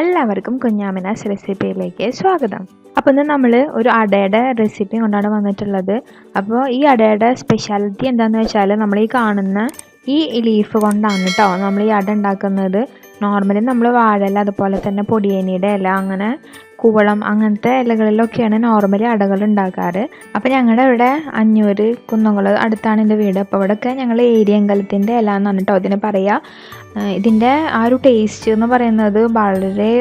എല്ലാവർക്കും കുഞ്ഞാമിനാസ് റെസിപ്പിയിലേക്ക് സ്വാഗതം. അപ്പോൾ ഇന്ന് നമ്മൾ ഒരു അടയുടെ റെസിപ്പി കൊണ്ടാണ് വന്നിട്ടുള്ളത്. അപ്പോൾ ഈ അടയുടെ സ്പെഷ്യാലിറ്റി എന്താണെന്ന് വെച്ചാൽ നമ്മൾ ഈ കാണുന്ന ഈ ലീഫ് കൊണ്ടാണ് കേട്ടോ നമ്മൾ ഈ അട ഉണ്ടാക്കുന്നത്. നോർമലി നമ്മൾ വാഴയില, അതുപോലെ തന്നെ പൊടിയേനിയുടെ ഇല, അങ്ങനെ കൂവളം അങ്ങനത്തെ ഇലകളിലൊക്കെയാണ് നോർമലി അടകൾ ഉണ്ടാക്കാറ്. അപ്പോൾ ഞങ്ങളുടെ ഇവിടെ 500 കുന്നംകുളം അടുത്താണ് എൻ്റെ വീട്. അപ്പോൾ ഇവിടെയൊക്കെ ഞങ്ങൾ ഏരിയങ്കലത്തിൻ്റെ ഇല എന്നാണ് കേട്ടോ ഇതിന് പറയുക. ഇതിൻ്റെ ആ ഒരു ടേസ്റ്റ് എന്ന് പറയുന്നത് വളരെ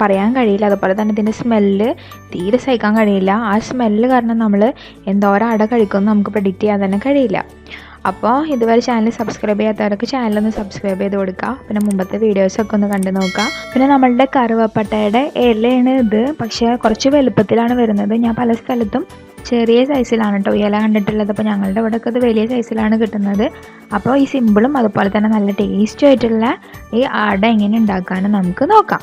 പറയാൻ കഴിയില്ല. അതുപോലെ തന്നെ ഇതിൻ്റെ സ്മെല്ല് തീരെ സഹിക്കാൻ കഴിയില്ല. ആ സ്മെല്ല് കാരണം നമ്മൾ എന്തോരം അട കഴിക്കുമെന്ന് നമുക്ക് പ്രെഡിക്റ്റ് ചെയ്യാൻ തന്നെ കഴിയില്ല. അപ്പോൾ ഇതുവരെ ചാനൽ സബ്സ്ക്രൈബ് ചെയ്യാത്തവർക്ക് ചാനലൊന്ന് സബ്സ്ക്രൈബ് ചെയ്ത് കൊടുക്കുക. പിന്നെ മുമ്പത്തെ വീഡിയോസൊക്കെ ഒന്ന് കണ്ടു നോക്കുക. പിന്നെ നമ്മളുടെ കറുവപ്പട്ടയുടെ ഇലയാണ് ഇത്, പക്ഷേ കുറച്ച് വലുപ്പത്തിലാണ് വരുന്നത്. ഞാൻ പല സ്ഥലത്തും ചെറിയ സൈസിലാണ് കേട്ടോ ഇല കണ്ടിട്ടുള്ളത്. അപ്പോൾ ഞങ്ങളുടെ ഇവിടെയൊക്കെ ഇത് വലിയ സൈസിലാണ് കിട്ടുന്നത്. അപ്പോൾ ഈ സിമ്പിളും അതുപോലെ തന്നെ നല്ല ടേസ്റ്റും ആയിട്ടുള്ള ഈ അട എങ്ങനെ ഉണ്ടാക്കാമെന്ന് നമുക്ക് നോക്കാം.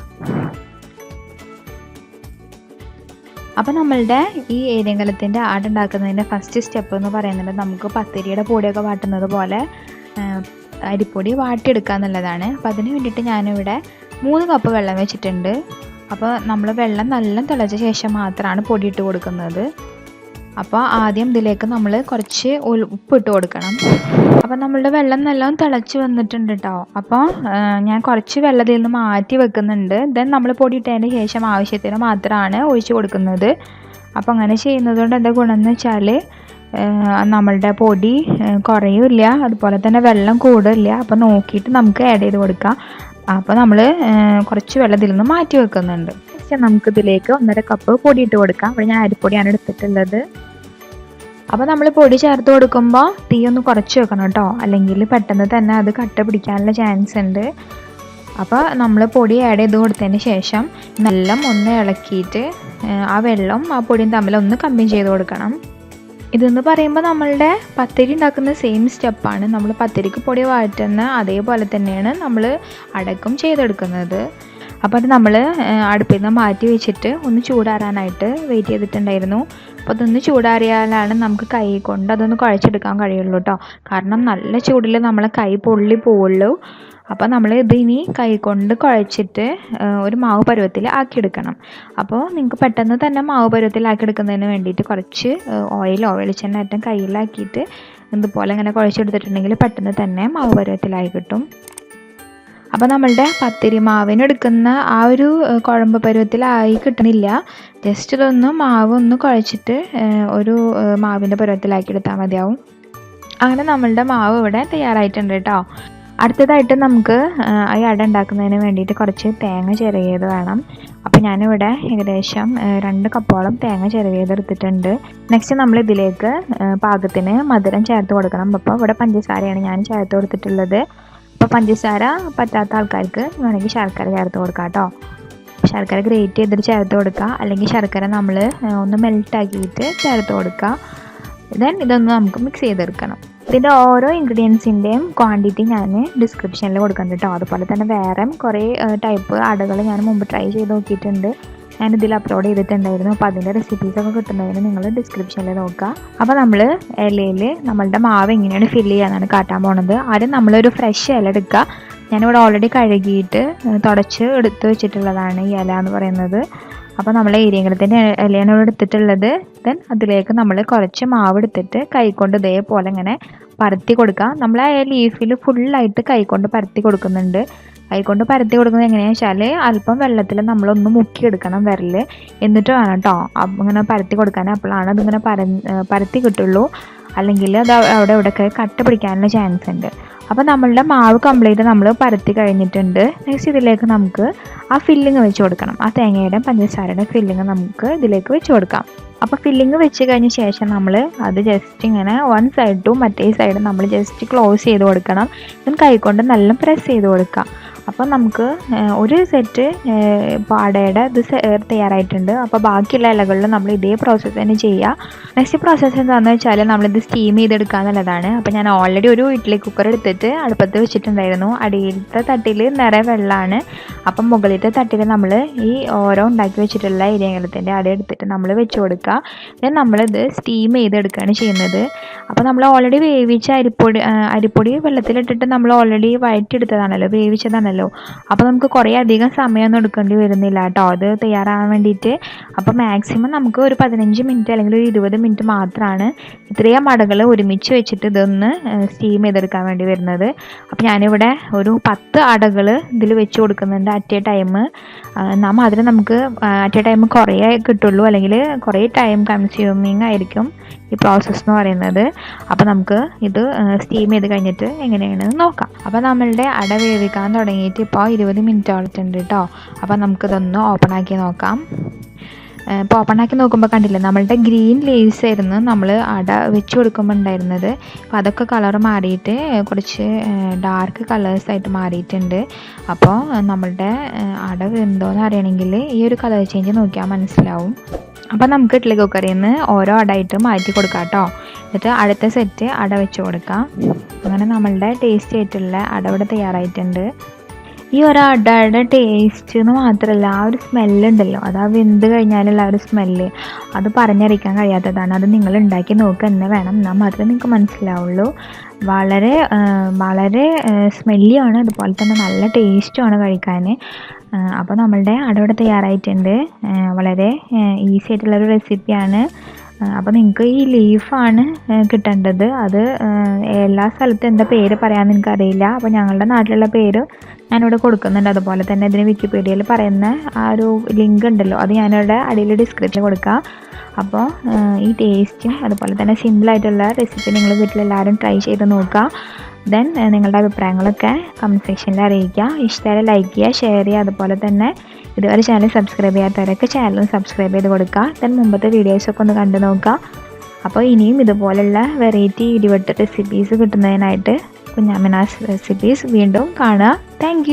അപ്പോൾ നമ്മളുടെ ഈ ഏരിയങ്കലത്തിൻ്റെ അട ഉണ്ടാക്കുന്നതിൻ്റെ ഫസ്റ്റ് സ്റ്റെപ്പ് എന്ന് പറയുന്നത് നമുക്ക് പത്തിരിയുടെ പൊടിയൊക്കെ വാട്ടുന്നത് പോലെ അരിപ്പൊടി വാട്ടിയെടുക്കുക എന്നുള്ളതാണ്. അപ്പോൾ അതിന് വേണ്ടിയിട്ട് ഞാനിവിടെ 3 കപ്പ് വെള്ളം വെച്ചിട്ടുണ്ട്. അപ്പോൾ നമ്മൾ വെള്ളം നല്ല തിളച്ച ശേഷം മാത്രമാണ് പൊടി ഇട്ട് കൊടുക്കുന്നത്. അപ്പോൾ ആദ്യം ഇതിലേക്ക് നമ്മൾ കുറച്ച് ഉപ്പിട്ട് കൊടുക്കണം. അപ്പോൾ നമ്മളുടെ വെള്ളം നല്ലോണം തിളച്ച് വന്നിട്ടുണ്ട് കേട്ടോ. അപ്പോൾ ഞാൻ കുറച്ച് വെള്ളത്തിൽ നിന്ന് മാറ്റി വെക്കുന്നുണ്ട്. ദെൻ നമ്മൾ പൊടി ഇട്ടതിന് ശേഷം ആവശ്യത്തിന് മാത്രമാണ് ഒഴിച്ച് കൊടുക്കുന്നത്. അപ്പോൾ അങ്ങനെ ചെയ്യുന്നത് കൊണ്ട് എന്താ ഗുണം എന്ന് വെച്ചാൽ നമ്മളുടെ പൊടി കുറയില്ല, അതുപോലെ തന്നെ വെള്ളം കൂടില്ല. അപ്പോൾ നോക്കിയിട്ട് നമുക്ക് ആഡ് ചെയ്ത് കൊടുക്കാം. അപ്പോൾ നമ്മൾ കുറച്ച് വെള്ളത്തിൽ നിന്ന് മാറ്റി വെക്കുന്നുണ്ട്. നമുക്കിതിലേക്ക് 1.5 കപ്പ് പൊടി ഇട്ട് കൊടുക്കാം. അപ്പോൾ ഞാൻ അരിപ്പൊടിയാണ് എടുത്തിട്ടുള്ളത്. അപ്പോൾ നമ്മൾ പൊടി ചേർത്ത് കൊടുക്കുമ്പോൾ തീ ഒന്ന് കുറച്ച് വെക്കണം കേട്ടോ, അല്ലെങ്കിൽ പെട്ടെന്ന് തന്നെ അത് കട്ട പിടിക്കാനുള്ള ചാൻസ് ഉണ്ട്. അപ്പോൾ നമ്മൾ പൊടി ആഡ് ചെയ്ത് കൊടുത്തതിന് ശേഷം നല്ല ഒന്ന് ഇളക്കിയിട്ട് ആ വെള്ളം ആ പൊടിയും തമ്മിൽ ഒന്ന് കമ്പൈൻ ചെയ്ത് കൊടുക്കണം. ഇതെന്ന് പറയുമ്പോൾ നമ്മളുടെ പത്തിരി ഉണ്ടാക്കുന്ന സെയിം സ്റ്റെപ്പാണ്. നമ്മൾ പത്തിരിക്ക് പൊടി വാറ്റുന്ന അതേപോലെ തന്നെയാണ് നമ്മൾ അടക്കം ചെയ്തെടുക്കുന്നത്. അപ്പോൾ അത് നമ്മൾ അടുപ്പിൽ നിന്ന് മാറ്റി വെച്ചിട്ട് ഒന്ന് ചൂടാറാനായിട്ട് വെയിറ്റ് ചെയ്തിട്ടുണ്ടായിരുന്നു. അപ്പോൾ അതൊന്ന് ചൂടാറിയാലാണ് നമുക്ക് കൈ കൊണ്ട് അതൊന്ന് കുഴച്ചെടുക്കാൻ കഴിയുള്ളൂ കേട്ടോ. കാരണം നല്ല ചൂടിൽ നമ്മളെ കൈ പൊള്ളി പോവുള്ളൂ. അപ്പോൾ നമ്മൾ ഇതിനി കൈ കൊണ്ട് കുഴച്ചിട്ട് ഒരു മാവ് പരുവത്തിൽ ആക്കിയെടുക്കണം. അപ്പോൾ നിങ്ങൾക്ക് പെട്ടെന്ന് തന്നെ മാവ് പരുവത്തിൽ ആക്കിയെടുക്കുന്നതിന് വേണ്ടിയിട്ട് കുറച്ച് ഓയിലോ വെളിച്ചെണ്ണ ഏറ്റവും കയ്യിലാക്കിയിട്ട് ഇതുപോലെ ഇങ്ങനെ കുഴച്ചെടുത്തിട്ടുണ്ടെങ്കിൽ പെട്ടെന്ന് തന്നെ മാവ് പരുവത്തിലായി കിട്ടും. അപ്പോൾ നമ്മളുടെ പത്തിരി മാവിനെടുക്കുന്ന ആ ഒരു കുഴമ്പ് പരുവത്തിലായി കിട്ടുന്നില്ല. ജസ്റ്റ് ഇതൊന്ന് മാവ് ഒന്ന് കുഴച്ചിട്ട് ഒരു മാവിൻ്റെ പരുവത്തിലാക്കി എടുത്താൽ മതിയാവും. അങ്ങനെ നമ്മളുടെ മാവ് ഇവിടെ തയ്യാറായിട്ടുണ്ട് കേട്ടോ. അടുത്തതായിട്ട് നമുക്ക് ഈ അട ഉണ്ടാക്കുന്നതിന് വേണ്ടിയിട്ട് കുറച്ച് തേങ്ങ ചിരവിയത് വേണം. അപ്പോൾ ഞാനിവിടെ ഏകദേശം 2 കപ്പോളം തേങ്ങ ചിരവിയതെടുത്തിട്ടുണ്ട്. നെക്സ്റ്റ് നമ്മൾ ഇതിലേക്ക് പാകത്തിന് മധുരം ചേർത്ത് കൊടുക്കണം. അപ്പോൾ ഇവിടെ പഞ്ചസാരയാണ് ഞാൻ ചേർത്ത് കൊടുത്തിട്ടുള്ളത്. അപ്പോൾ പഞ്ചസാര പറ്റാത്ത ആൾക്കാർക്ക് വേണമെങ്കിൽ ശർക്കര ചേർത്ത് കൊടുക്കാം കേട്ടോ. ശർക്കര ഗ്രേറ്റ് ചെയ്തിട്ട് ചേർത്ത് കൊടുക്കുക, അല്ലെങ്കിൽ ശർക്കര നമ്മൾ ഒന്ന് മെൽട്ടാക്കിയിട്ട് ചേർത്ത് കൊടുക്കുക. ദെൻ ഇതൊന്ന് നമുക്ക് മിക്സ് ചെയ്തെടുക്കണം. ഇതിൻ്റെ ഓരോ ഇൻഗ്രീഡിയൻസിൻ്റെയും ക്വാണ്ടിറ്റി ഞാൻ ഡിസ്ക്രിപ്ഷനിൽ കൊടുക്കുന്നുണ്ട് കേട്ടോ. അതുപോലെ തന്നെ വേറെ കുറേ ടൈപ്പ് അടകൾ ഞാൻ മുമ്പ് ട്രൈ ചെയ്ത് നോക്കിയിട്ടുണ്ട്. ഞാനിതിൽ അപ്ലോഡ് ചെയ്തിട്ടുണ്ടായിരുന്നു. അപ്പോൾ അതിൻ്റെ റെസിപ്പീസൊക്കെ കിട്ടുന്നതിന് നിങ്ങൾ ഡിസ്ക്രിപ്ഷനിൽ നോക്കുക. അപ്പോൾ നമ്മൾ ഇലയിൽ നമ്മളുടെ മാവ് എങ്ങനെയാണ് ഫില്ല് ചെയ്യാനാണ് കാട്ടാൻ പോണത്. ആദ്യം നമ്മളൊരു ഫ്രഷ് ഇല എടുക്കുക. ഞാനിവിടെ ഓൾറെഡി കഴുകിയിട്ട് തുടച്ച് എടുത്ത് വെച്ചിട്ടുള്ളതാണ് ഈ ഇല എന്ന് പറയുന്നത്. അപ്പോൾ നമ്മൾ ഏരിയങ്കലത്തിൻ്റെ ഇലയാണ് ഇവിടെ എടുത്തിട്ടുള്ളത്. ദെൻ അതിലേക്ക് നമ്മൾ കുറച്ച് മാവ് എടുത്തിട്ട് കൈകൊണ്ട് ഇതേപോലെ ഇങ്ങനെ പരത്തി കൊടുക്കുക. നമ്മൾ ആ ലീഫിൽ ഫുള്ളായിട്ട് കൈകൊണ്ട് പരത്തി കൊടുക്കുന്നുണ്ട്. കൈകൊണ്ട് പരത്തി കൊടുക്കുന്നത് എങ്ങനെയാണെന്ന് വെച്ചാൽ അല്പം വെള്ളത്തിൽ നമ്മളൊന്ന് മുക്കിയെടുക്കണം വിരൽ, എന്നിട്ട് വേണം കേട്ടോ ഇങ്ങനെ പരത്തി കൊടുക്കാൻ. അപ്പോഴാണ് അതിങ്ങനെ പരത്തി കിട്ടുള്ളൂ, അല്ലെങ്കിൽ അത് അവിടെ ഇവിടെയൊക്കെ കട്ട പിടിക്കാനുള്ള ചാൻസ് ഉണ്ട്. അപ്പോൾ നമ്മളുടെ മാവ് കംപ്ലീറ്റ് നമ്മൾ പരത്തി കഴിഞ്ഞിട്ടുണ്ട്. നെക്സ്റ്റ് ഇതിലേക്ക് നമുക്ക് ആ ഫില്ലിങ് വെച്ച് കൊടുക്കണം. ആ തേങ്ങയുടെ പഞ്ചസാരയുടെ ഫില്ലിങ് നമുക്ക് ഇതിലേക്ക് വെച്ച് കൊടുക്കാം. അപ്പോൾ ഫില്ലിങ് വെച്ച് കഴിഞ്ഞ ശേഷം നമ്മൾ അത് ജസ്റ്റ് ഇങ്ങനെ വൺ സൈഡ് ടു മറ്റേ സൈഡ് നമ്മൾ ജസ്റ്റ് ക്ലോസ് ചെയ്ത് കൊടുക്കണം. then കൈകൊണ്ട് നല്ല പ്രസ് ചെയ്ത് കൊടുക്കാം. അപ്പോൾ നമുക്ക് ഒരു സെറ്റ് അടയുടെ ഇത് തയ്യാറായിട്ടുണ്ട്. അപ്പോൾ ബാക്കിയുള്ള ഇലകളിൽ നമ്മൾ ഇതേ പ്രോസസ്സ് തന്നെ ചെയ്യുക. നെക്സ്റ്റ് പ്രോസസ്സ് എന്താണെന്ന് വെച്ചാൽ നമ്മളിത് സ്റ്റീം ചെയ്തെടുക്കുക എന്നുള്ളതാണ്. അപ്പോൾ ഞാൻ ഓൾറെഡി ഒരു ഇഡ്ഡലി കുക്കർ എടുത്തിട്ട് അടുപ്പത്ത് വെച്ചിട്ടുണ്ടായിരുന്നു. അടിയിലത്തെ തട്ടിൽ നിറയെ വെള്ളമാണ്. അപ്പം മുകളിലത്തെ തട്ടിൽ നമ്മൾ ഈ ഓരോ ഉണ്ടാക്കി വെച്ചിട്ടുള്ള ഏരിയങ്കലത്തിൻ്റെ അട എടുത്തിട്ട് നമ്മൾ വെച്ച് കൊടുക്കുക. ദെൻ നമ്മളിത് സ്റ്റീം ചെയ്തെടുക്കുകയാണ് ചെയ്യുന്നത്. അപ്പോൾ നമ്മൾ ഓൾറെഡി വേവിച്ച അരിപ്പൊടി വെള്ളത്തിലിട്ടിട്ട് നമ്മൾ ഓൾറെഡി വഴറ്റിയെടുത്തതാണല്ലോ, വേവിച്ചതാണല്ലോ. ആണല്ലോ. അപ്പോൾ നമുക്ക് കുറേ അധികം സമയമൊന്നും എടുക്കേണ്ടി വരുന്നില്ല കേട്ടോ അത് തയ്യാറാകാൻ വേണ്ടിയിട്ട്. അപ്പോൾ മാക്സിമം നമുക്ക് ഒരു 15 മിനിറ്റ് അല്ലെങ്കിൽ ഒരു 20 മിനിറ്റ് മാത്രമാണ് ഇത്രയും അടകൾ ഒരുമിച്ച് വെച്ചിട്ട് ഇതൊന്ന് സ്റ്റീം ചെയ്തെടുക്കാൻ വേണ്ടി വരുന്നത്. അപ്പോൾ ഞാനിവിടെ ഒരു 10 അടകൾ ഇതിൽ വെച്ച് കൊടുക്കുന്നുണ്ട് അറ്റ് എ ടൈം. അതിൽ നമുക്ക് അറ്റ് എ ടൈം കുറേ കിട്ടുള്ളൂ, അല്ലെങ്കിൽ കുറേ ടൈം കൺസ്യൂമിങ് ആയിരിക്കും ഈ പ്രോസസ്സ് എന്ന് പറയുന്നത്. അപ്പോൾ നമുക്ക് ഇത് സ്റ്റീം ചെയ്ത് കഴിഞ്ഞിട്ട് എങ്ങനെയാണെന്ന് നോക്കാം. അപ്പോൾ നമ്മളുടെ അട വേവിക്കാൻ തുടങ്ങിയിട്ട് ഇപ്പോൾ 20 മിനിറ്റ് ആയിട്ടുണ്ട് കേട്ടോ. അപ്പോൾ നമുക്കിതൊന്ന് ഓപ്പൺ ആക്കി നോക്കാം. ഇപ്പോൾ ഓപ്പൺ ആക്കി നോക്കുമ്പോൾ കണ്ടില്ലേ, നമ്മളുടെ ഗ്രീൻ ലീവ്സ് ആയിരുന്നു നമ്മൾ അട വെച്ച് കൊടുക്കുമ്പോൾ ഉണ്ടായിരുന്നത്. അപ്പോൾ അതൊക്കെ കളർ മാറിയിട്ട് കുറച്ച് ഡാർക്ക് കളേഴ്സായിട്ട് മാറിയിട്ടുണ്ട്. അപ്പോൾ നമ്മളുടെ അട വെന്തോന്ന് അറിയണമെങ്കിൽ ഈ ഒരു കളർ ചേഞ്ച് നോക്കിയാൽ മനസ്സിലാവും. അപ്പോൾ നമുക്ക് ഇഡ്ഡലി കുക്കറിൽ നിന്ന് ഓരോ അടയിട്ട് മാറ്റി കൊടുക്കാം കേട്ടോ. എന്നിട്ട് അടുത്ത സെറ്റ് അട വെച്ച് കൊടുക്കാം. അങ്ങനെ നമ്മളുടെ ടേസ്റ്റി ആയിട്ടുള്ള അട ഇവിടെ തയ്യാറായിട്ടുണ്ട്. ഈ ഒരു അടയുടെ ടേസ്റ്റ് എന്ന് മാത്രമല്ല, ആ ഒരു സ്മെല്ലുണ്ടല്ലോ, അത് ആ വെന്ത് കഴിഞ്ഞാലുള്ള ആ ഒരു സ്മെല്ല് അത് പറഞ്ഞറിയിക്കാൻ കഴിയാത്തതാണ്. അത് നിങ്ങൾ ഉണ്ടാക്കി നോക്കുക തന്നെ വേണം, എന്നാൽ മാത്രമേ നിങ്ങൾക്ക് മനസ്സിലാവുള്ളൂ. വളരെ വളരെ സ്മെല്ലിയാണ്, അതുപോലെ തന്നെ നല്ല ടേസ്റ്റുമാണ് കഴിക്കാൻ. അപ്പോൾ നമ്മളുടെ അട ഇവിടെ തയ്യാറായിട്ടുണ്ട്. വളരെ ഈസി ആയിട്ടുള്ളൊരു റെസിപ്പിയാണ്. അപ്പോൾ നിങ്ങൾക്ക് ഈ ലീഫാണ് കിട്ടേണ്ടത്. അത് എല്ലാ സ്ഥലത്തും എന്താ പേര് പറയാമെന്ന് എനിക്കറിയില്ല. അപ്പോൾ ഞങ്ങളുടെ നാട്ടിലുള്ള പേര് ഞാനിവിടെ കൊടുക്കുന്നുണ്ട്. അതുപോലെ തന്നെ ഇതിന് വിക്കിപീഡിയയിൽ പറയുന്ന ആ ഒരു ലിങ്ക് ഉണ്ടല്ലോ, അത് ഞാനിവിടെ അടിയിൽ ഡിസ്ക്രിപ്ഷനിൽ കൊടുക്കാം. അപ്പോൾ ഈ ടേസ്റ്റും അതുപോലെ തന്നെ സിമ്പിളായിട്ടുള്ള റെസിപ്പി നിങ്ങൾ വീട്ടിലെല്ലാവരും ട്രൈ ചെയ്ത് നോക്കുക. ദെൻ നിങ്ങളുടെ അഭിപ്രായങ്ങളൊക്കെ കമൻറ്റ് സെക്ഷനിൽ അറിയിക്കുക. ഇഷ്ടമായി ലൈക്ക് ചെയ്യുക, ഷെയർ ചെയ്യുക. അതുപോലെ തന്നെ ഇതുവരെ ചാനൽ സബ്സ്ക്രൈബ് ചെയ്യാത്തവരൊക്കെ ചാനലും സബ്സ്ക്രൈബ് ചെയ്ത് കൊടുക്കുക. ദെൻ മുമ്പത്തെ വീഡിയോസൊക്കെ ഒന്ന് കണ്ടു നോക്കുക. അപ്പോൾ ഇനിയും ഇതുപോലുള്ള വെറൈറ്റി ഇടിവെട്ട് റെസിപ്പീസ് കിട്ടുന്നതിനായിട്ട് കുഞ്ഞാമിനാസ് റെസിപ്പീസ് വീണ്ടും കാണുക. താങ്ക്